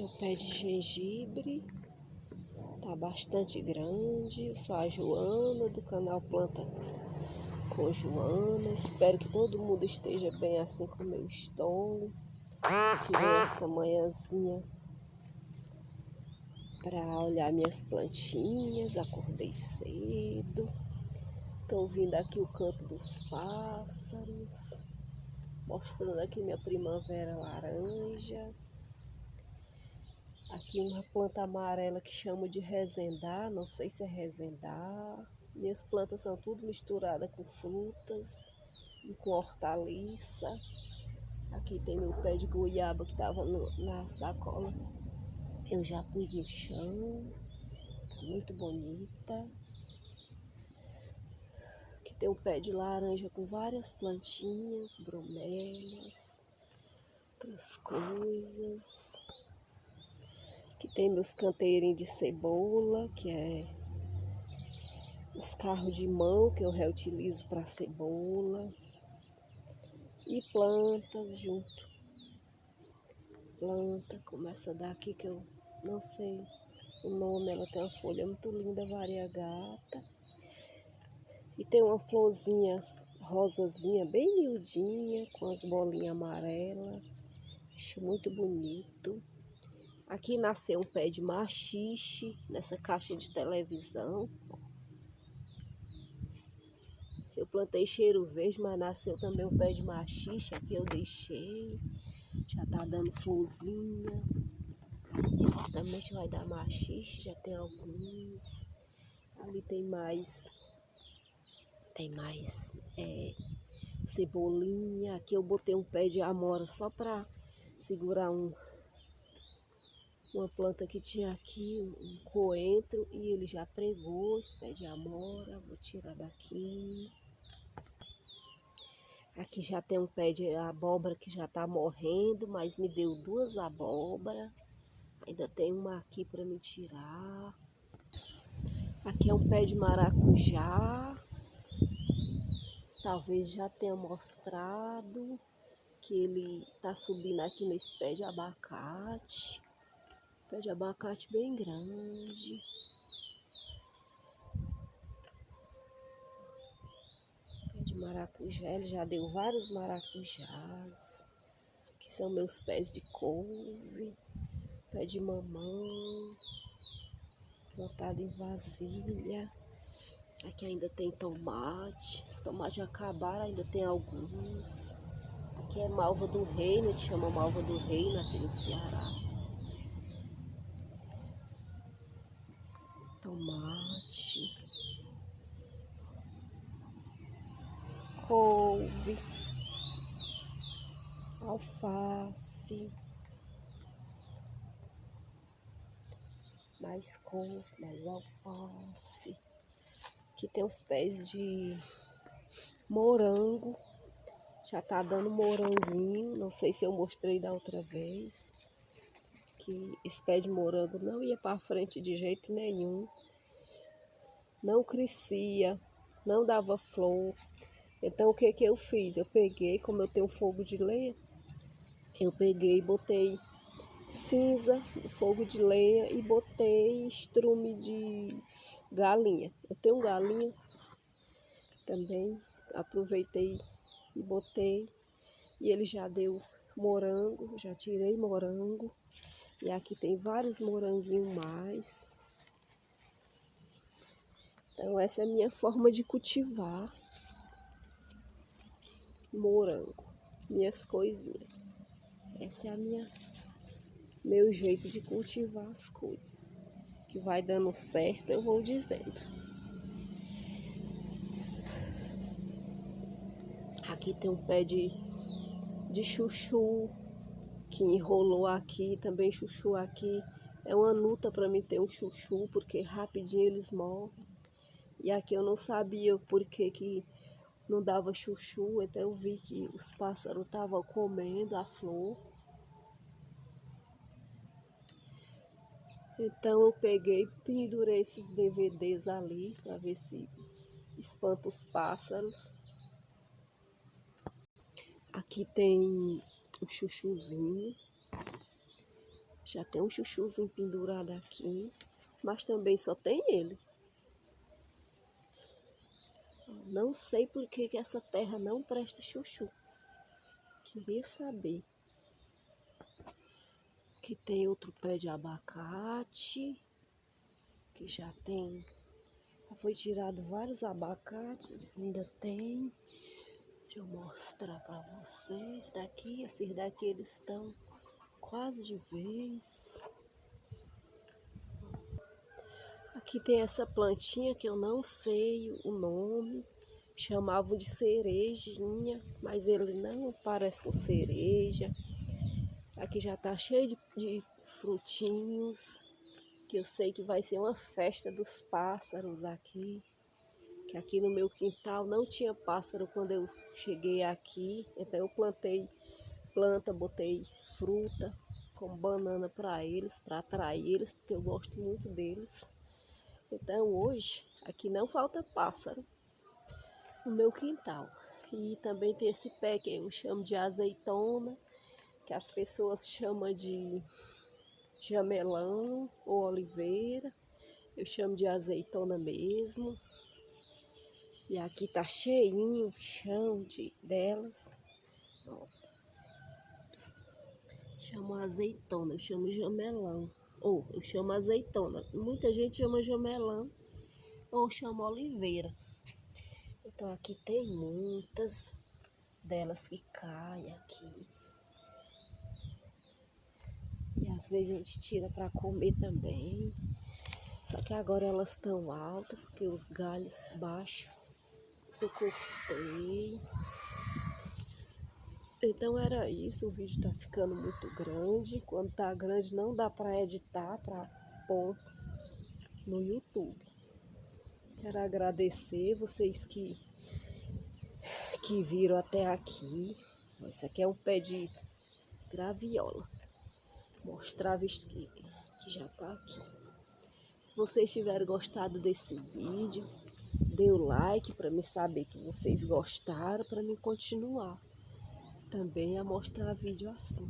Meu pé de gengibre tá bastante grande. Eu sou a Joana, do canal Plantas com Joana. Espero que todo mundo esteja bem assim como eu estou. Tirei essa manhãzinha para olhar minhas plantinhas, acordei cedo. Estou ouvindo aqui o canto dos pássaros, mostrando aqui minha primavera laranja. Aqui uma planta amarela que chamo de rezendar, não sei se é rezendar. Minhas plantas são tudo misturadas com frutas e com hortaliça. Aqui tem meu pé de goiaba que estava na sacola. Eu já pus no chão, tá muito bonita. Aqui tem um pé de laranja com várias plantinhas, bromélias, outras coisas. Aqui tem meus canteirinhos de cebola, que é os carros de mão que eu reutilizo para cebola. E plantas junto. Planta como essa daqui que eu não sei o nome, ela tem uma folha muito linda, variegata. E tem uma florzinha rosazinha, bem miudinha, com as bolinhas amarelas. Acho muito bonito. Aqui nasceu um pé de maxixe nessa caixa de televisão. Eu plantei cheiro verde, mas nasceu também um pé de maxixe. Aqui eu deixei. Já tá dando florzinha. Aqui certamente vai dar maxixe, já tem alguns. Ali tem mais. Cebolinha. Aqui eu botei um pé de amora só para segurar uma planta que tinha aqui, um coentro, e ele já pregou esse pé de amora. Vou tirar daqui. Aqui já tem um pé de abóbora que já tá morrendo, mas me deu 2 abóboras. Ainda tem uma aqui para me tirar. Aqui é um pé de maracujá. Talvez já tenha mostrado que ele tá subindo aqui nesse pé de abacate. Pé de abacate bem grande. Pé de maracujá, ele já deu vários maracujás. Que são meus pés de couve. Pé de mamão. Plantado em vasilha. Aqui ainda tem tomate. Os tomates acabaram, ainda tem alguns. Aqui é malva do reino, te chama malva do reino aqui no Ceará. Tomate. Couve. Alface. Mais couve, mais alface. Aqui tem os pés de morango. Já tá dando moranguinho. Não sei se eu mostrei da outra vez. Que esse pé de morango não ia para frente de jeito nenhum. Não crescia. Não dava flor. Então o que que eu fiz? Eu peguei, como eu tenho fogo de lenha, eu peguei e botei cinza no fogo de lenha e botei estrume de galinha. Eu tenho galinha também, aproveitei e botei. E ele já deu morango, já tirei morango. E aqui tem vários moranguinhos mais. Então essa é a minha forma de cultivar morango, minhas coisinhas. Essa é meu jeito de cultivar as coisas. Que vai dando certo, eu vou dizendo. Aqui tem um pé de chuchu que enrolou aqui, também chuchu aqui. É uma luta para mim ter um chuchu, porque rapidinho eles morrem. E aqui eu não sabia por que não dava chuchu, então eu vi que os pássaros estavam comendo a flor. Então eu peguei e pendurei esses DVDs ali para ver se espanta os pássaros. Aqui tem um chuchuzinho. Já tem um chuchuzinho pendurado aqui, mas também só tem ele. Não sei por que que essa terra não presta chuchu. Queria saber. Aqui tem outro pé de abacate, que já tem. Já foi tirado vários abacates, ainda tem. Deixa eu mostrar para vocês daqui. Esses daqui eles estão quase de vez. Aqui tem essa plantinha que eu não sei o nome. Chamavam de cerejinha, mas ele não parece com cereja. Aqui já tá cheio de frutinhos, que eu sei que vai ser uma festa dos pássaros aqui. Que aqui no meu quintal não tinha pássaro quando eu cheguei aqui. Então eu plantei planta, botei fruta com banana para eles, para atrair eles, porque eu gosto muito deles. Então hoje aqui não falta pássaro no meu quintal. E também tem esse pé que eu chamo de azeitona, que as pessoas chamam de jamelão ou oliveira. Eu chamo de azeitona mesmo. E aqui tá cheinho o chão delas. Ó. Chamo azeitona, eu chamo jamelão. Ou eu chamo azeitona. Muita gente chama jamelão ou chama oliveira. Então aqui tem muitas delas que caem aqui. E às vezes a gente tira para comer também. Só que agora elas estão altas porque os galhos baixos eu cortei. Então era isso, o vídeo tá ficando muito grande. Quando tá grande não dá para editar para pôr no YouTube. Quero agradecer vocês que viram até aqui. Esse aqui é um pé de graviola. Mostrar visto que já tá aqui. Se vocês tiverem gostado desse vídeo, dê o like para me saber que vocês gostaram, para me continuar também a mostrar vídeo assim.